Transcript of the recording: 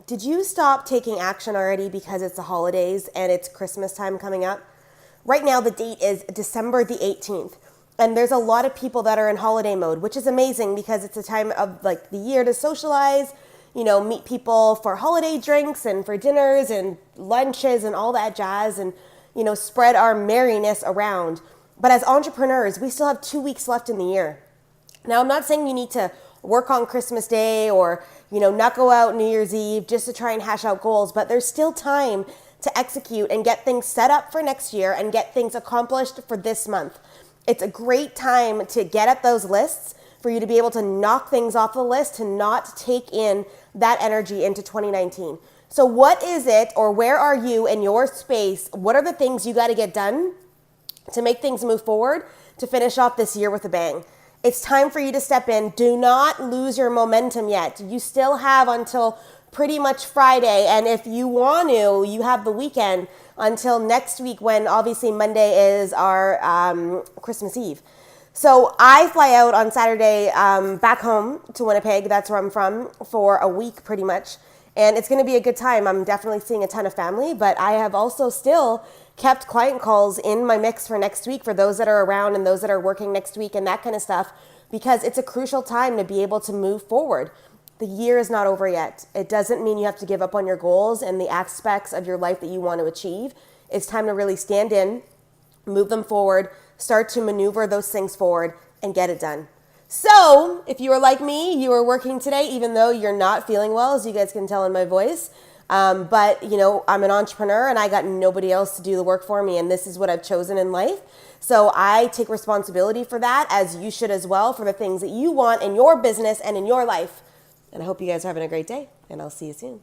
Did you stop taking action already because it's the holidays and it's Christmas time coming up? Right now, the date is December the 18th. And there's a lot of people that are in holiday mode, which is amazing because it's a time of like the year to socialize, meet people for holiday drinks and for dinners and lunches and all that jazz and, spread our merriness around. But as entrepreneurs, we still have 2 weeks left in the year. Now, I'm not saying you need to work on Christmas Day or, not go out New Year's Eve just to try and hash out goals, but there's still time to execute and get things set up for next year and get things accomplished for this month. It's a great time to get at those lists, for you to be able to knock things off the list, to not take in that energy into 2019. So what is it, or where are you in your space? What are the things you got to get done to make things move forward, to finish off this year with a bang? It's time for you to step in. Do not lose your momentum yet. You still have until pretty much Friday. And if you want to, you have the weekend until next week, when obviously Monday is our Christmas Eve. So I fly out on Saturday back home to Winnipeg. That's where I'm from, for a week pretty much. And it's going to be a good time. I'm definitely seeing a ton of family, but I have also still kept client calls in my mix for next week, for those that are around and those that are working next week and that kind of stuff, because it's a crucial time to be able to move forward. The year is not over yet. It doesn't mean you have to give up on your goals and the aspects of your life that you want to achieve. It's time to really stand in, move them forward, start to maneuver those things forward and get it done. So if you are like me, you are working today, even though you're not feeling well, as you guys can tell in my voice. But I'm an entrepreneur and I got nobody else to do the work for me. And this is what I've chosen in life. So I take responsibility for that, as you should as well, for the things that you want in your business and in your life. And I hope you guys are having a great day, and I'll see you soon.